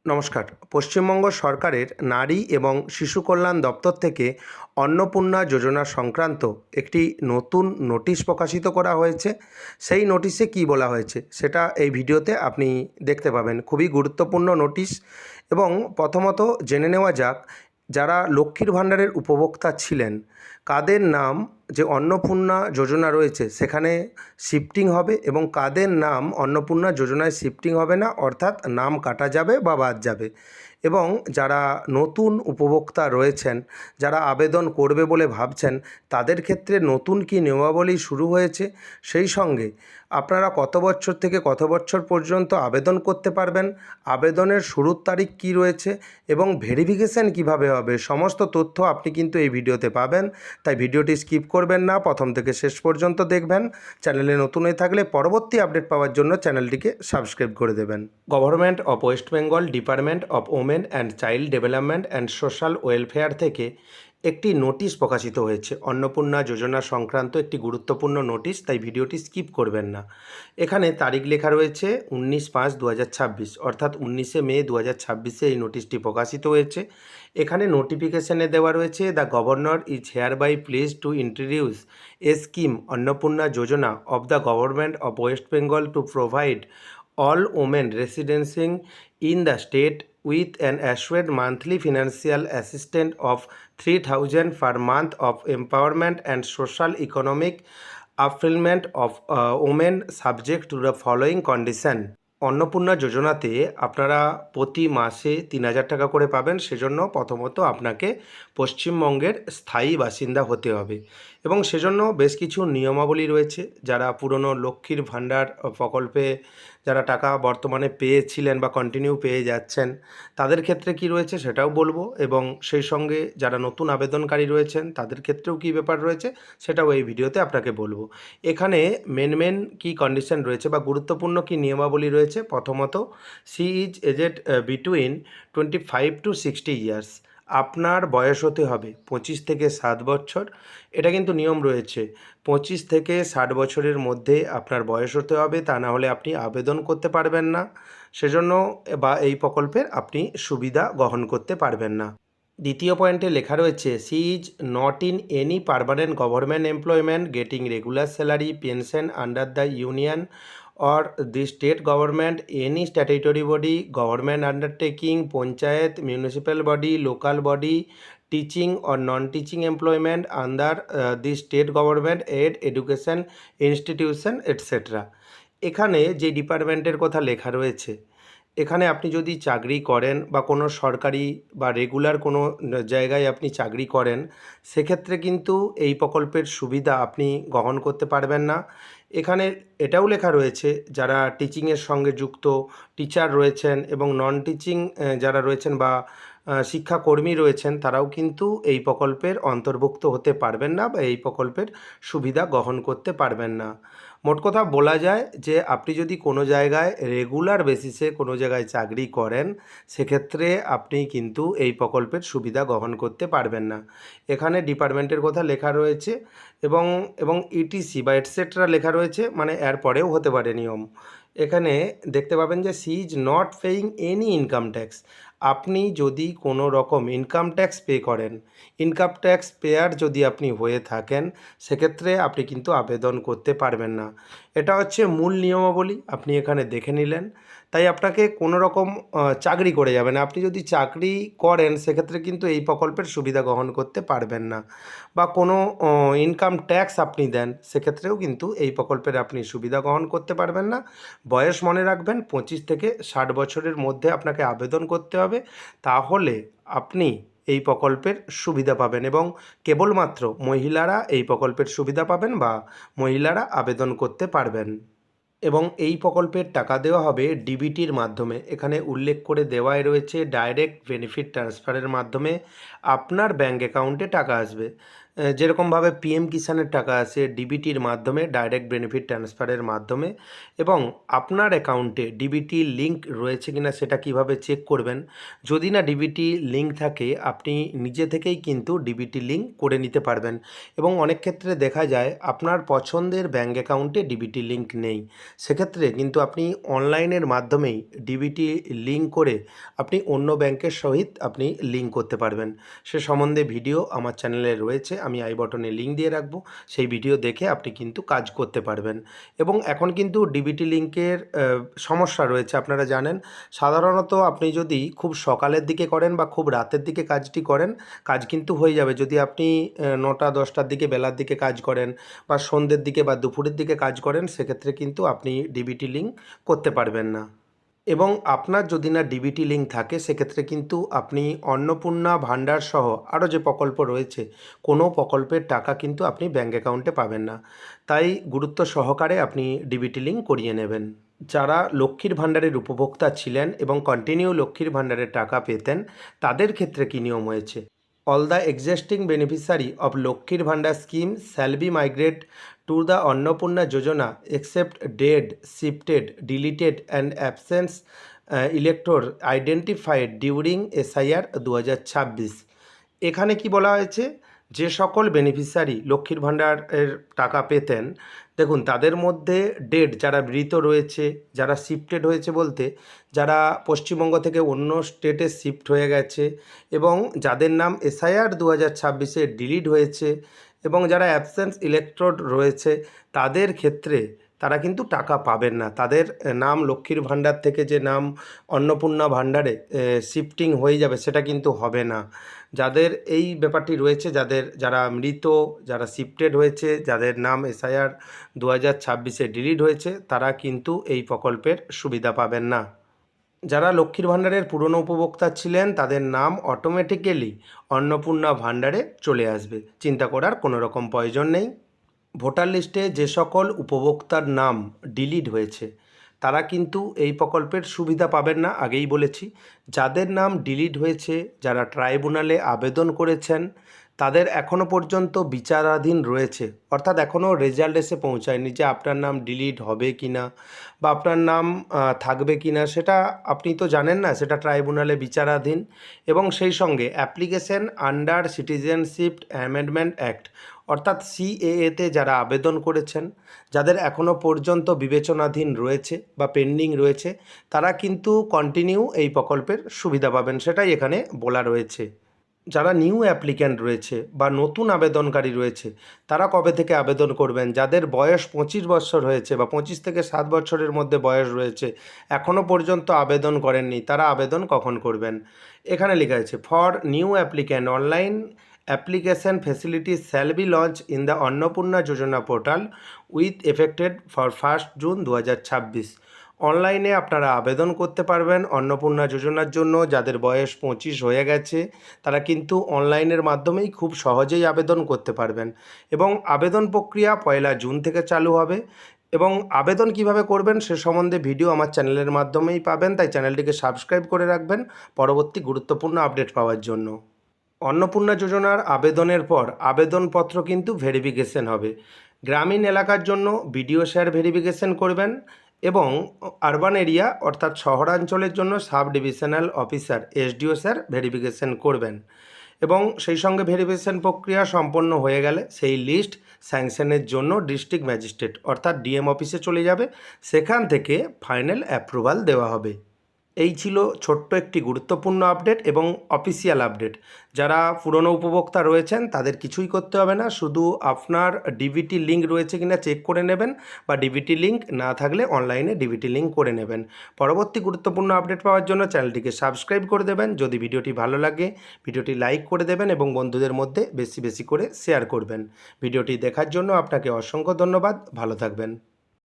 নমস্কার। পশ্চিমবঙ্গ সরকারের নারী এবং শিশু কল্যাণ দপ্তর থেকে অন্নপূর্ণা যোজনা সংক্রান্ত একটি নতুন নোটিশ প্রকাশিত করা হয়েছে। সেই নোটিশে কী বলা হয়েছে সেটা এই ভিডিওতে আপনি দেখতে পাবেন। খুবই গুরুত্বপূর্ণ নোটিশ এবং প্রথমত জেনে নেওয়া যাক যারা লক্ষ্মীর ভাণ্ডারের উপভোক্তা ছিলেন কাদের নাম যে অন্নপূর্ণা যোজনা রয়েছে সেখানে শিফটিং হবে এবং কাদের নাম অন্নপূর্ণা যোজনায় শিফটিং হবে না, অর্থাৎ নাম কাটা যাবে বা বাদ যাবে। এবং যারা নতুন উপভোক্তা রয়েছেন, যারা আবেদন করবে বলে ভাবছেন, তাদের ক্ষেত্রে নতুন কী নিয়মাবলী শুরু হয়েছে, সেই সঙ্গে আপনারা কত বছর থেকে কত বছর পর্যন্ত আবেদন করতে পারবেন, আবেদনের শুরুর তারিখ কী রয়েছে এবং ভেরিফিকেশান কিভাবে হবে, সমস্ত তথ্য আপনি কিন্তু এই ভিডিওতে পাবেন। তাই ভিডিওটি স্কিপ করবেন না, প্রথম থেকে শেষ পর্যন্ত দেখবেন। চ্যানেলে নতুন হয়ে থাকলে পরবর্তী আপডেট পাওয়ার জন্য চ্যানেলটিকে সাবস্ক্রাইব করে দেবেন। Government of West Bengal department of women and child development and social welfare থেকে একটি নোটিশ প্রকাশিত হয়েছে। অন্নপূর্ণা যোজনা সংক্রান্ত একটি গুরুত্বপূর্ণ নোটিশ, তাই ভিডিওটি স্কিপ করবেন না। এখানে তারিখ লেখা রয়েছে 19/5/2026, অর্থাৎ 19শে মে 2026 এই নোটিশটি প্রকাশিত হয়েছে। এখানে নোটিফিকেশনে দেওয়া রয়েছে, the governor is hereby please to introduce a scheme Annapurna Yojana of the government of West Bengal to provide all women residing in the state with an assured monthly financial assistance of 3,000 per month of empowerment and social economic upliftment of women subject to the following condition. Annapurna যোজনাতে আপনারা প্রতি মাসে 3,000 টাকা করে পাবেন। সেজন্য প্রথমত আপনাকে পশ্চিমবঙ্গের স্থায়ী বাসিন্দা হতে হবে এবং সেজন্য বেশ কিছু নিয়মাবলী রয়েছে। যারা পুরনো লক্ষ্মীর ভাণ্ডার প্রকল্পে যারা টাকা বর্তমানে পেয়েছিলেন বা কন্টিনিউ পেয়ে যাচ্ছেন, তাদের ক্ষেত্রে কি রয়েছে সেটাও বলবো এবং সেই সঙ্গে যারা নতুন আবেদনকারী রয়েছেন তাদের ক্ষেত্রেও কী ব্যাপার রয়েছে সেটাও এই ভিডিওতে আপনাকে বলবো। এখানে মেন কি কন্ডিশন রয়েছে বা গুরুত্বপূর্ণ কি নিয়মাবলী রয়েছে। প্রথমত, she is aged between 25 to 60 years. আপনার বয়স হতে হবে 25 থেকে 7 বছর। এটা কিন্তু নিয়ম রয়েছে, 25 থেকে 60 বছরের মধ্যে আপনার বয়স হতে হবে, তা না হলে আপনি আবেদন করতে পারবেন না। সেজন্য বা এই প্রকল্পের আপনি সুবিধা গ্রহণ করতে পারবেন না। দ্বিতীয় পয়েন্টে লেখা রয়েছে, she is not in any permanent government employment getting regular salary pension under the union or the state government, any statutory body, government undertaking, panchayat, municipal body, local body, teaching or non-teaching employment under the state government, aid, education institution, etc. এখানে যে ডিপার্টমেন্টের কথা লেখা রয়েছে, এখানে আপনি যদি চাকরি করেন বা কোনো সরকারি বা রেগুলার কোনো জায়গায় আপনি চাকরি করেন, সেক্ষেত্রে কিন্তু এই প্রকল্পের সুবিধা আপনি গ্রহণ করতে পারবেন না। এখানে এটাও লেখা রয়েছে, যারা টিচিংয়ের সঙ্গে যুক্ত টিচার রয়েছেন এবং নন টিচিং যারা রয়েছেন বা শিক্ষাকর্মী রয়েছেন, তারাও কিন্তু এই প্রকল্পের অন্তর্ভুক্ত হতে পারবেন না বা এই প্রকল্পের সুবিধা গ্রহণ করতে পারবেন না। মোট কথা বলা যায় যে আপনি যদি কোনো জায়গায় রেগুলার বেসিসে কোনো জায়গায় চাকরি করেন, সেক্ষেত্রে আপনি কিন্তু এই প্রকল্পের সুবিধা গ্রহণ করতে পারবেন না। এখানে ডিপার্টমেন্টের কথা লেখা রয়েছে এবং এবং ইটিসি বা এটসেট্রা লেখা রয়েছে, মানে এর পরেও হতে পারে নিয়ম। এখানে দেখতে পাবেন যে she is not paying any income tax. আপনি যদি কোনো রকম ইনকাম ট্যাক্স পে করেন, ইনকাম ট্যাক্স পেয়ার যদি আপনি হয়ে থাকেন, সেক্ষেত্রে আপনি কিন্তু আবেদন করতে পারবেন না। এটা হচ্ছে মূল নিয়মাবলী, আপনি এখানে দেখে নিলেন। তাই আপনাকে কোনো রকম চাকরি করে যাবেন, আপনি যদি চাকরি করেন সেক্ষেত্রে কিন্তু এই প্রকল্পের সুবিধা গ্রহণ করতে পারবেন না, বা কোনো ইনকাম ট্যাক্স আপনি দেন সেক্ষেত্রেও কিন্তু এই প্রকল্পের আপনি সুবিধা গ্রহণ করতে পারবেন না। বয়স মনে রাখবেন 25 থেকে 60 বছরের মধ্যে আপনাকে আবেদন করতে হবে, তাহলে আপনি এই প্রকল্পের সুবিধা পাবেন এবং কেবলমাত্র মহিলারা এই প্রকল্পের সুবিধা পাবেন বা মহিলারা আবেদন করতে পারবেন। এবং এই প্রকল্পের টাকা দেওয়া হবে ডিবিটির মাধ্যমে। এখানে উল্লেখ করে দেওয়াই রয়েছে ডাইরেক্ট বেনিফিট ট্রান্সফারের মাধ্যমে আপনার ব্যাঙ্ক অ্যাকাউন্টে টাকা আসবে। যেরকমভাবে পিএম কিষাণের টাকা আসে ডিবিটির মাধ্যমে, ডাইরেক্ট বেনিফিট ট্রান্সফারের মাধ্যমে, এবং আপনার অ্যাকাউন্টে ডিবিটি লিঙ্ক রয়েছে কিনা সেটা কিভাবে চেক করবেন। যদি না ডিবিটি লিঙ্ক থাকে আপনি নিজে থেকেই কিন্তু ডিবিটি লিঙ্ক করে নিতে পারবেন। এবং অনেক ক্ষেত্রে দেখা যায় আপনার পছন্দের ব্যাঙ্ক অ্যাকাউন্টে ডিবিটি লিঙ্ক নেই, সেক্ষেত্রে কিন্তু আপনি অনলাইনের মাধ্যমেই ডিবিটি লিঙ্ক করে আপনি অন্য ব্যাংকের সহিত আপনি লিঙ্ক করতে পারবেন। সে সম্বন্ধে ভিডিও আমার চ্যানেলে রয়েছে, আমি আই বটনে লিঙ্ক দিয়ে রাখবো, সেই ভিডিও দেখে আপনি কিন্তু কাজ করতে পারবেন। এবং এখন কিন্তু ডিবিটি লিঙ্কের সমস্যা রয়েছে, আপনারা জানেন। সাধারণত আপনি যদি খুব সকালের দিকে করেন বা খুব রাতের দিকে কাজটি করেন, কাজ কিন্তু হয়ে যাবে। যদি আপনি 9টা 10টার দিকে বেলার দিকে কাজ করেন বা সন্ধ্যের দিকে বা দুপুরের দিকে কাজ করেন, সেক্ষেত্রে কিন্তু আপনি ডিবিটি লিঙ্ক করতে পারবেন না। এবং আপনার যদি না ডিবিটি লিঙ্ক থাকে সেক্ষেত্রে কিন্তু আপনি অন্নপূর্ণা ভাণ্ডার সহ আরও যে প্রকল্প রয়েছে কোনো প্রকল্পের টাকা কিন্তু আপনি ব্যাঙ্ক অ্যাকাউন্টে পাবেন না। তাই গুরুত্ব সহকারে আপনি ডিবিটি লিঙ্ক করিয়ে নেবেন। যারা লক্ষ্মীর ভাণ্ডারের উপভোক্তা ছিলেন এবং কন্টিনিউ লক্ষ্মীর ভাণ্ডারের টাকা পেতেন, তাদের ক্ষেত্রে কী নিয়ম হয়েছে। All the existing beneficiary of Lokkhir Bhandar scheme shall be migrate to the Annapurna Yojana except dead, shifted, deleted and absence elector identified during SIR 2026। এখানে কি বলা হয়েছে, যে সকল বেনিফিশিয়ারি লক্ষ্মীর ভাণ্ডারের টাকা পেতেন, দেখুন তাদের মধ্যে ডেড যারা মৃত রয়েছে, যারা শিফটেড হয়েছে বলতে যারা পশ্চিমবঙ্গ থেকে অন্য স্টেটে শিফট হয়ে গেছে, এবং যাদের নাম SIR 2026-এ ডিলিট হয়েছে, এবং যারা অ্যাবসেন্স ইলেক্ট্রোড রয়েছে, তাদের ক্ষেত্রে তারা কিন্তু টাকা পাবেন না। তাদের নাম লক্ষ্মীর ভাণ্ডার থেকে যে নাম অন্নপূর্ণা ভাণ্ডারে শিফটিং হয়ে যাবে সেটা কিন্তু হবে না। যাদের এই ব্যাপারটি রয়েছে, যারা মৃত, যারা শিফটেড হয়েছে, যাদের নাম SIR 2026-এ ডিলিট হয়েছে, তারা কিন্তু এই প্রকল্পের সুবিধা পাবেন না। যারা লক্ষ্মীর ভাণ্ডারের পুরনো উপভোক্তা ছিলেন তাদের নাম অটোমেটিক্যালি অন্নপূর্ণা ভাণ্ডারে চলে আসবে, চিন্তা করার কোনো রকম প্রয়োজন নেই। ভোটার লিস্টে যে সকল উপভোক্তার নাম ডিলিট হয়েছে তারা কিন্তু এই প্রকল্পের সুবিধা পাবেন না, আগেই বলেছি। যাদের নাম ডিলিট হয়েছে, যারা ট্রাইব্যুনালে আবেদন করেছেন, তাদের এখনও পর্যন্ত বিচারাধীন রয়েছে, অর্থাৎ এখনও রেজাল্ট এসে পৌঁছায়নি যে আপনার নাম ডিলিট হবে কি না বা আপনার নাম থাকবে কি না, সেটা আপনি তো জানেন না, সেটা ট্রাইব্যুনালে বিচারাধীন। এবং সেই সঙ্গে application under citizenship amendment act অর্থাৎ CAA-তে যারা আবেদন করেছেন, যাদের এখনও পর্যন্ত বিবেচনাধীন রয়েছে বা পেন্ডিং রয়েছে, তারা কিন্তু কন্টিনিউ এই প্রকল্পের সুবিধা পাবেন, সেটাই এখানে বলা রয়েছে। যারা নিউ অ্যাপ্লিক্যান্ট রয়েছে বা নতুন আবেদনকারী রয়েছে, তারা কবে থেকে আবেদন করবেন। যাদের বয়স 25 বছর হয়েছে বা 25 থেকে 7 বছরের মধ্যে বয়স রয়েছে, এখনও পর্যন্ত আবেদন করেননি, তারা আবেদন কখন করবেন। এখানে লেখা আছে for new applicant online application facility shall be launch in the Annapurna Yojana portal with affected for 1 June 2026। অনলাইনে আপনারা আবেদন করতে পারবেন অন্নপূর্ণা যোজনার জন্য। যাদের বয়স 25 হয়ে গেছে তারা কিন্তু অনলাইনের মাধ্যমেই খুব সহজেই আবেদন করতে পারবেন, এবং আবেদন প্রক্রিয়া 1 জুন থেকে চালু হবে। এবং আবেদন কিভাবে করবেন সে সম্বন্ধে ভিডিও আমার চ্যানেলের মাধ্যমেই পাবেন, তাই চ্যানেলটিকে সাবস্ক্রাইব করে রাখবেন পরবর্তী গুরুত্বপূর্ণ আপডেট পাওয়ার জন্য। অন্নপূর্ণা যোজনার আবেদনের পর আবেদনপত্র কিন্তু ভেরিফিকেশন হবে। গ্রামীণ এলাকার জন্য BDO স্যার ভেরিফিকেশন করবেন, এবং আরবান এরিয়া অর্থাৎ শহরাঞ্চলের জন্য sub divisional officer SDO sir verification করবেন। এবং সেই সঙ্গে ভেরিফিকেশন প্রক্রিয়া সম্পন্ন হয়ে গেলে সেই লিস্ট স্যাংশনের জন্য ডিস্ট্রিক্ট ম্যাজিস্ট্রেট অর্থাৎ DM অফিসে চলে যাবে, সেখান থেকে ফাইনাল অ্যাপ্রুভাল দেওয়া হবে। এই ছিল ছোট্ট একটি গুরুত্বপূর্ণ আপডেট এবং অফিসিয়াল আপডেট। যারা পুরনো উপভোক্তা রয়েছেন তাদের কিছুই করতে হবে না, শুধু আপনার ডিবিটি লিঙ্ক রয়েছে কিনা চেক করে নেবেন, বা ডিবিটি লিঙ্ক না থাকলে অনলাইনে ডিবিটি লিঙ্ক করে নেবেন। পরবর্তী গুরুত্বপূর্ণ আপডেট পাওয়ার জন্য চ্যানেলটিকে সাবস্ক্রাইব করে দেবেন। যদি ভিডিওটি ভালো লাগে ভিডিওটি লাইক করে দেবেন এবং বন্ধুদের মধ্যে বেশি বেশি করে শেয়ার করবেন। ভিডিওটি দেখার জন্য আপনাকে অসংখ্য ধন্যবাদ, ভালো থাকবেন।